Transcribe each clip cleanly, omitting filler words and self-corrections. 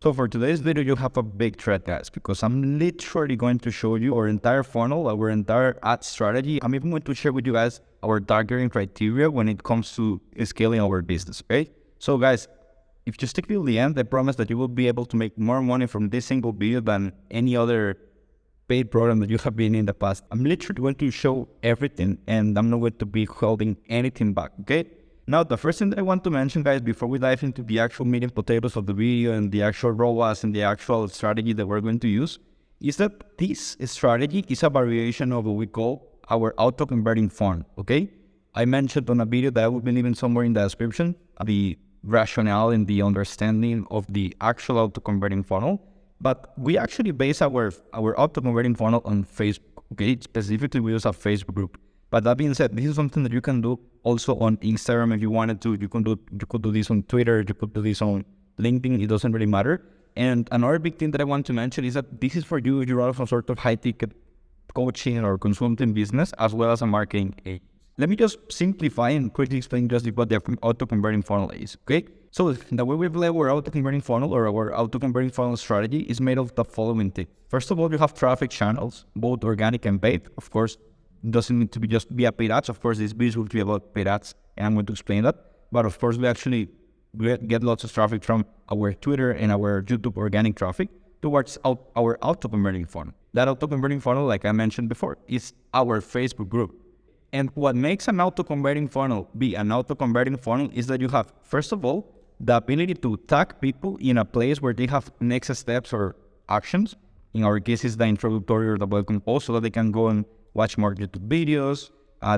So for today's video, you have a big threat, guys, because I'm literally going to show you our entire funnel, our entire ad strategy. I'm even going to share with you guys our targeting criteria when it comes to scaling our business, okay? So guys, if you stick till the end, I promise that you will be able to make more money from this single video than any other paid program that you have been in the past. I'm literally going to show everything and I'm not going to be holding anything back, okay? Now, the first thing that I want to mention, guys, before we dive into the actual meat and potatoes of the video and the actual ROAS and the actual strategy that we're going to use, is that this strategy is a variation of what we call our auto-converting funnel, okay? I mentioned on a video that I will be leaving somewhere in the description, the rationale and the understanding of the actual auto-converting funnel, but we actually base our auto-converting funnel on Facebook, okay? Specifically, we use a Facebook group. But that being said, this is something that you can do also on Instagram if you wanted to. You could do this on Twitter, you could do this on LinkedIn, it doesn't really matter. And another big thing that I want to mention is that this is for you if you're out of some sort of high-ticket coaching or consulting business, as well as a marketing agency. Let me just simplify and quickly explain just what the auto-converting funnel is, okay? So the way we play our auto-converting funnel or our auto-converting funnel strategy is made of the following things. First of all, you have traffic channels, both organic and paid. Of course, doesn't need to be just via paid ads. Of course, this video will be about paid ads, and I'm going to explain that. But of course, we actually get lots of traffic from our Twitter and our YouTube organic traffic towards our auto-converting funnel. That auto-converting funnel, like I mentioned before, is our Facebook group. And what makes an auto-converting funnel be an auto-converting funnel is that you have, first of all, the ability to tag people in a place where they have next steps or actions. In our case, it's the introductory or the welcome post, so that they can go and watch more YouTube videos.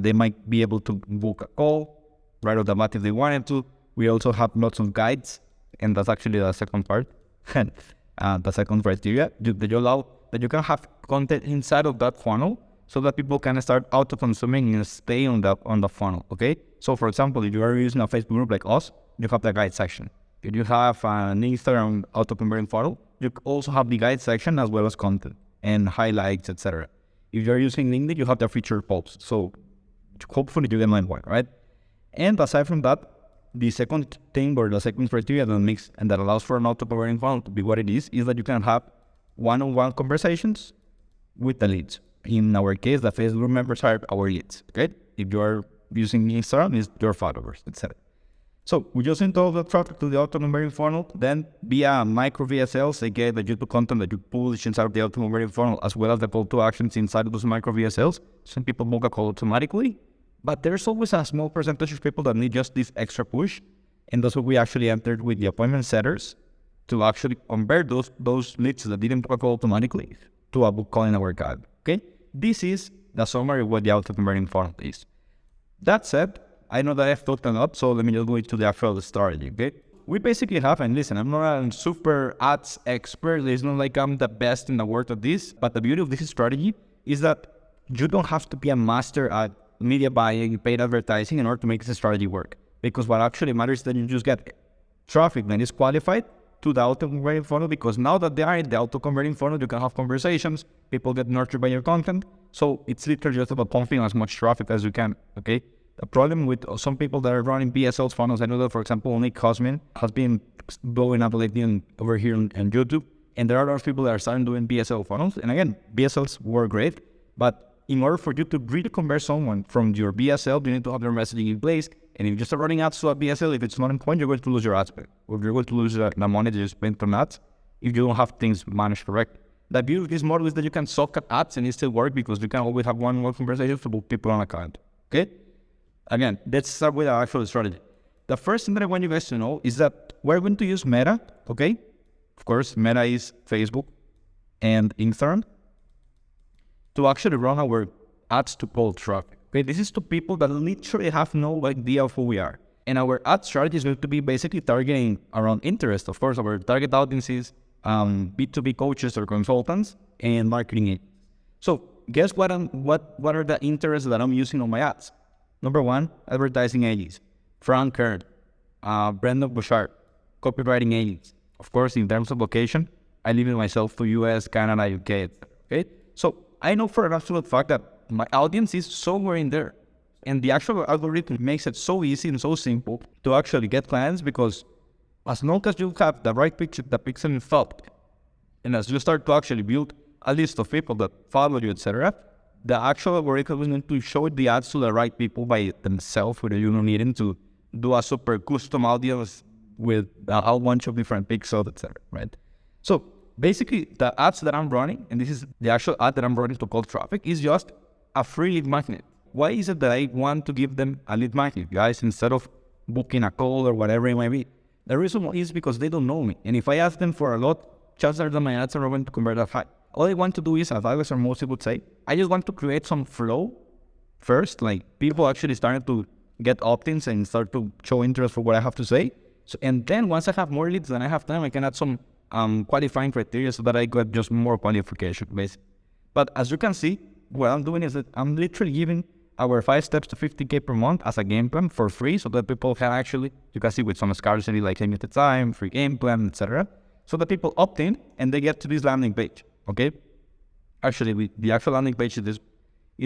They might be able to book a call right off the bat if they wanted to. We also have lots of guides, and that's actually the second part. The second criteria, that you allow that you can have content inside of that funnel so that people can start auto-consuming and stay on the funnel, okay? So for example, if you are using a Facebook group like us, you have the guide section. If you have an Instagram auto-converting funnel, you also have the guide section as well as content and highlights, etc. If you're using LinkedIn, you have the featured posts. So hopefully you get my point, right? And aside from that, the second thing or the second criteria that makes and that allows for an auto-converting funnel to be what it is that you can have one-on-one conversations with the leads. In our case, the Facebook members are our leads, okay? If you're using Instagram, it's your followers, etc. So we just send all the traffic to the auto-converting funnel, then via micro VSLs, aka the YouTube content that you publish inside of the auto-converting funnel, as well as the call to actions inside of those micro VSLs. Some people book a call automatically, but there's always a small percentage of people that need just this extra push, and that's what we actually entered with the appointment setters to actually convert those leads that didn't book a call automatically to a book call in our guide, okay? This is the summary of what the auto-converting funnel is. That said, I know that I've talked a lot, so let me just go into the actual strategy, okay? We basically have, and listen, I'm not a super ads expert. It's not like I'm the best in the world at this, but the beauty of this strategy is that you don't have to be a master at media buying, paid advertising in order to make this strategy work. Because what actually matters is that you just get traffic that is qualified to the auto-converting funnel, because now that they are in the auto-converting funnel, you can have conversations, people get nurtured by your content. So it's literally just about pumping as much traffic as you can, okay? The problem with some people that are running BSL funnels, I know that, for example, Nick Cosmin has been blowing up lately over here on YouTube, and there are a lot of people that are starting doing BSL funnels. And again, BSLs were great, but in order for you to really convert someone from your BSL, you need to have their messaging in place. And if you start running ads to a BSL, if it's not in point, you're going to lose your ad spend, or you're going to lose the money that you spent on ads if you don't have things managed correct. The beauty of this model is that you can soft cut ads and it still work, because you can always have one conversation to book people on account, okay? Again, let's start with our actual strategy. The first thing that I want you guys to know is that we're going to use Meta, okay? Of course, Meta is Facebook and Instagram, to actually run our ads to cold traffic. Okay, this is to people that literally have no idea of who we are. And our ad strategy is going to be basically targeting around interest. Of course, our target audiences, B2B coaches or consultants, and marketing agents. So guess what are the interests that I'm using on my ads? Number one, advertising agents, Frank Kern, Brendan Bouchard, copywriting agents. Of course, in terms of location, I limit myself to US, Canada, UK, okay? So I know for an absolute fact that my audience is somewhere in there. And the actual algorithm makes it so easy and so simple to actually get clients, because As long as you have the right pixel, the pixel in thought, and as you start to actually build a list of people that follow you, etc., the actual algorithm is going to show the ads to the right people by themselves without you needing to do a super custom audience with a whole bunch of different pixels, etc., right? So basically, the ads that I'm running, and this is the actual ad that I'm running to cold traffic, is just a free lead magnet. Why is it that I want to give them a lead magnet, guys, instead of booking a call or whatever it might be? The reason is because they don't know me. And if I ask them for a lot, chances are that my ads are going to convert that high. All I want to do is, as Alex or most people would say, I just want to create some flow first, like people actually starting to get opt-ins and start to show interest for what I have to say. So, and then once I have more leads than I have time, I can add some qualifying criteria so that I get just more qualification, basically. But as you can see, what I'm doing is that I'm literally giving our 5 steps to 50K per month as a game plan for free, so that people can actually, you can see with some scarcity like limited time, free game plan, etc., so that people opt in and they get to this landing page. Okay, actually, the actual landing page is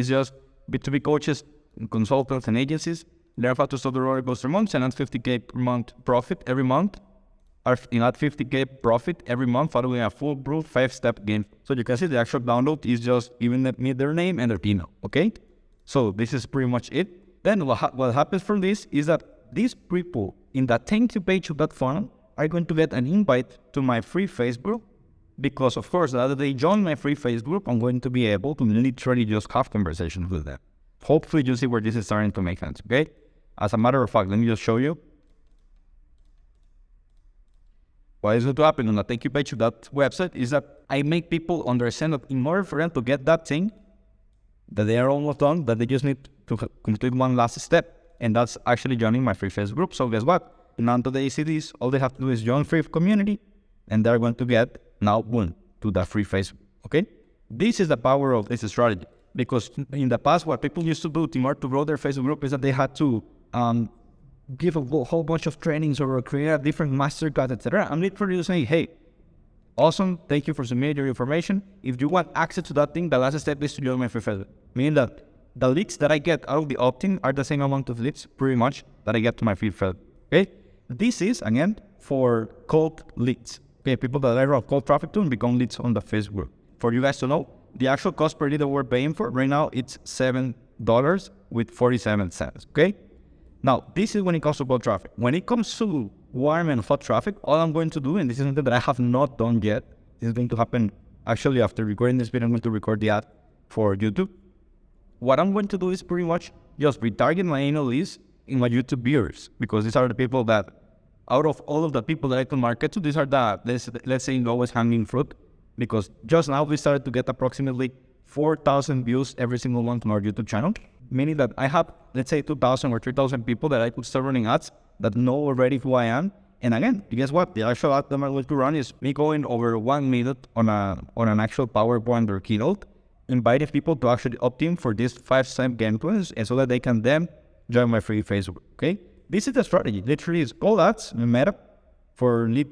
just B2B coaches, consultants, and agencies learn how to solve the roller coaster months and add 50K per month profit every month. Or in add 50K profit every month following a foolproof 5-step game. So you can see the actual download is just giving me their name and their email. Okay, so this is pretty much it. Then what happens from this is that these people in the thank you page of that funnel are going to get an invite to my free Facebook. Because, of course, now that they join my free Facebook group, I'm going to be able to literally just have conversations with them. Hopefully, you see where this is starting to make sense, okay? As a matter of fact, let me just show you what is going to happen on the thank you page of that website is that I make people understand that in order for them to get that thing, that they are almost done, that they just need to complete one last step, and that's actually joining my free Facebook group. So guess what? Now that they see this, all they have to do is join free community, and they're going to get now boom to the free Facebook. Okay, this is the power of this strategy, because in the past what people used to do in order to grow their Facebook group is that they had to give a whole bunch of trainings or create a different masterclass, etc. I'm literally saying, hey, awesome, thank you for submitting your information. If you want access to that thing, the last step is to join my free Facebook. Meaning that the leads that I get out of the opt-in are the same amount of leads pretty much that I get to my free Facebook. Okay, this is again for cold leads. Okay, people that I route cold traffic to and become leads on the Facebook group. For you guys to know, the actual cost per lead that we're paying for right now, it's $7.47. Okay? Now, this is when it comes to cold traffic. When it comes to warm and hot traffic, all I'm going to do, and this is something that I have not done yet, this is going to happen actually after recording this video. I'm going to record the ad for YouTube. What I'm going to do is pretty much just retarget my email list in my YouTube viewers, because these are the people that out of all of the people that I can market to, these are the, let's say, lowest hanging fruit, because just now we started to get approximately 4,000 views every single month on our YouTube channel, meaning that I have, let's say, 2,000 or 3,000 people that I could start running ads that know already who I am. And again, guess what? The actual ad that I'm going to run is me going over 1 minute on an actual PowerPoint or keynote, inviting people to actually opt in for these 5-step gameplays, and so that they can then join my free Facebook, okay? This is the strategy. Literally, it's cold ads on Meta for lead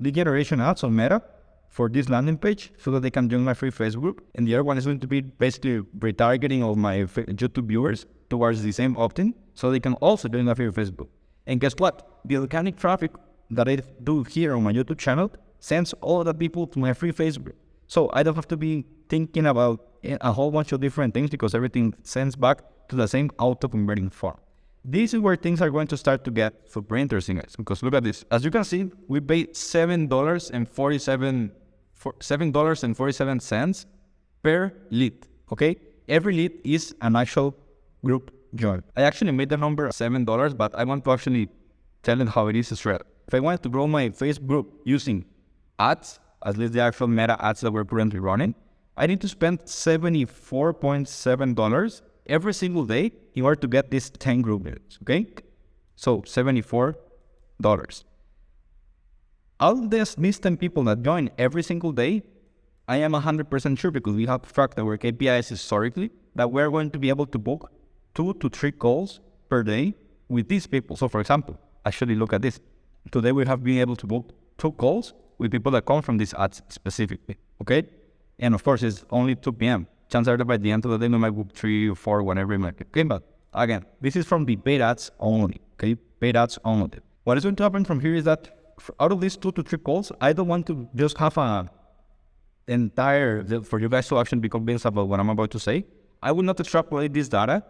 generation ads on Meta for this landing page, so that they can join my free Facebook group. And the other one is going to be basically retargeting of my YouTube viewers towards the same opt-in, so they can also join my free Facebook. And guess what? The organic traffic that I do here on my YouTube channel sends all the people to my free Facebook. So I don't have to be thinking about a whole bunch of different things, because everything sends back to the same auto-converting form. This is where things are going to start to get super interesting, guys, because look at this. As you can see, we paid $7.47 per lead, okay? Every lead is an actual group join. I actually made the number $7, but I want to actually tell it how it is straight. If I wanted to grow my Facebook group using ads, at least the actual Meta ads that we're currently running, I need to spend $74.7 every single day in order to get these 10 group leads, okay? So $74. All these 10 people that join every single day, I am 100% sure, because we have tracked our KPIs historically, that we're going to be able to book 2 to 3 calls per day with these people. So for example, actually look at this. Today we have been able to book 2 calls with people that come from these ads specifically, okay? And of course, it's only 2 p.m. Chances are that by the end of the day, we might book 3 or 4, whatever it might be. Okay, but again, this is from the paid ads only, okay? Paid ads only. What is going to happen from here is that out of these 2 to 3 calls, I don't want to just have a for you guys to actually be convinced about what I'm about to say. I will not extrapolate this data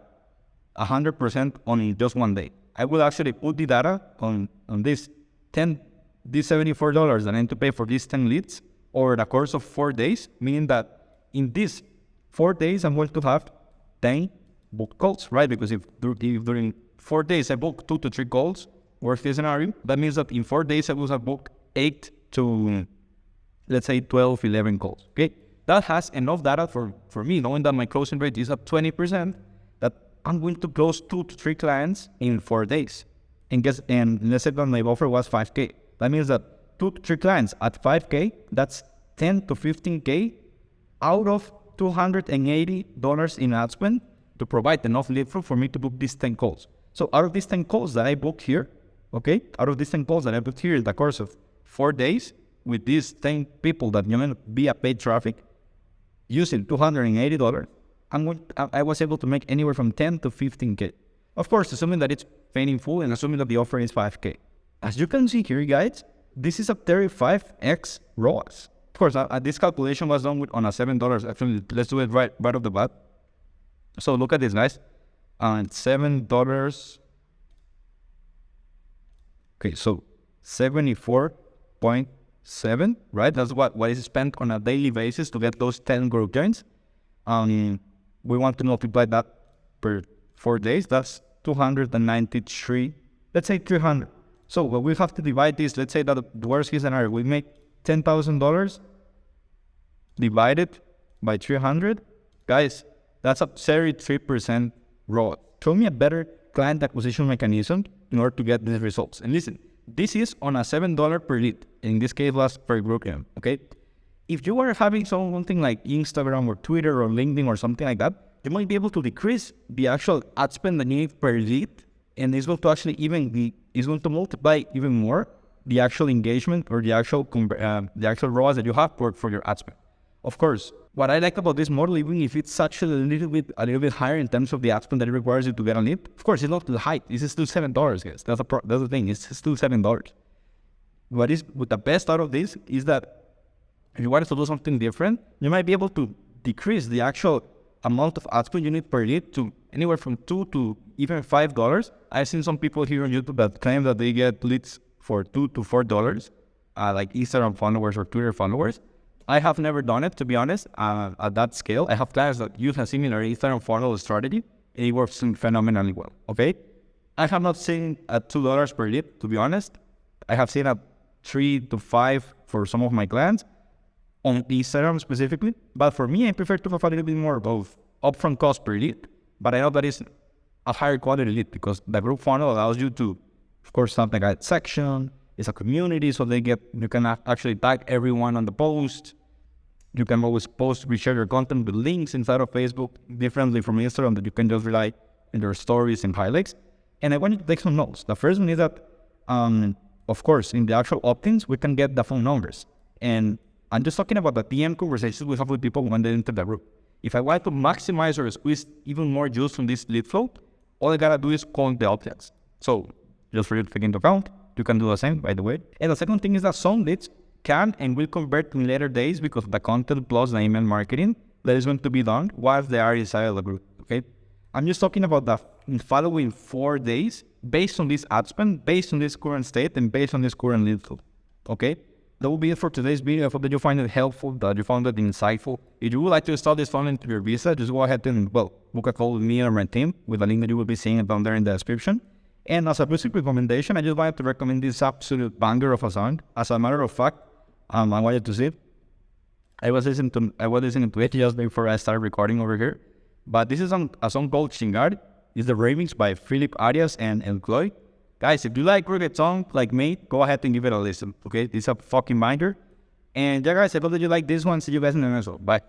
100% on just one day. I will actually put the data on these $74 that I need to pay for these 10 leads over the course of 4 days, meaning that in these 4 days, I'm going to have 10 booked calls, right? Because if during 4 days I book 2 to 3 calls, worst case scenario, that means that in 4 days I will have booked 8 to, let's say, 12, 11 calls, okay? That has enough data for me, knowing that my closing rate is up 20%, that I'm going to close 2 to 3 clients in 4 days. And let's say that my offer was 5K. That means that 2 to 3 clients at 5K, that's 10 to 15K out of $280 in ad spend to provide enough lead flow for me to book these 10 calls. So out of these 10 calls that I booked here, okay, out of these 10 calls that I booked here in the course of 4 days with these 10 people that you know via paid traffic using $280, I was able to make anywhere from 10 to 15K. Of course, assuming that it's paid in full and assuming that the offer is 5K. As you can see here, guys, this is a 35x ROAS. Of course, this calculation was done on a $7. Actually, let's do it right off the bat. So look at this, guys. $7. Okay, so 74.7, right? That's what is spent on a daily basis to get those 10 group joins. We want to multiply that per 4 days. That's 293. Let's say 300. So we have to divide this. Let's say that the worst case scenario, we make $10,000 divided by 300. Guys, that's a 33% ROAS. Show me a better client acquisition mechanism in order to get these results. And listen, this is on a $7 per lead. In this case, was per group, okay? If you are having something like Instagram or Twitter or LinkedIn or something like that, you might be able to decrease the actual ad spend that you need per lead, and it's going to actually it's going to multiply even more the actual engagement or the actual ROAS that you have for your ad spend. Of course, what I like about this model, even if it's actually a little bit higher in terms of the ad spend that it requires you to get a lead, of course, it's not too high. This is still $7, guys. That's the thing. It's still $7. What the best out of this is that if you wanted to do something different, you might be able to decrease the actual amount of ad spend you need per lead to anywhere from $2 to even $5. I've seen some people here on YouTube that claim that they get leads for $2 to $4, like Instagram followers or Twitter followers. I have never done it, to be honest, at that scale. I have clients that use a similar Instagram funnel strategy, and it works phenomenally well, okay? I have not seen at $2 per lead, to be honest. I have seen at 3 to 5 for some of my clients, on Instagram specifically. But for me, I prefer to have a little bit more of upfront cost per lead, but I know that is a higher quality lead because the group funnel allows you to, of course, have the guide section. It's a community, so you can actually tag everyone on the post. You can always reshare your content with links inside of Facebook, differently from Instagram that you can just rely on your stories and highlights. And I want you to take some notes. The first one is that, of course, in the actual opt-ins, we can get the phone numbers. And I'm just talking about the DM conversations we have with people when they enter the group. If I want to maximize or squeeze even more juice from this lead flow, all I gotta do is call the opt-ins. So, just for you to take into account, you can do the same, by the way. And the second thing is that some leads can and will convert in later days because of the content plus the email marketing that is going to be done while they are inside of the group, okay? I'm just talking about the following 4 days based on this ad spend, based on this current state, and based on this current lead flow, okay? That will be it for today's video. I hope that you find it helpful, that you found it insightful. If you would like to install this funnel into your visa, just go ahead and, book a call with me or my team with the link that you will be seeing down there in the description. And as a basic recommendation, I just wanted to recommend this absolute banger of a song. As a matter of fact, I wanted to see it. I was listening to it just before I started recording over here. But this is a song called Chingar. It's the remix by Philip Arias and El Cloy. Guys, if you like reggaeton like me, go ahead and give it a listen, okay? This is a fucking banger. And yeah, guys, I hope that you like this one. See you guys in the next one. Bye.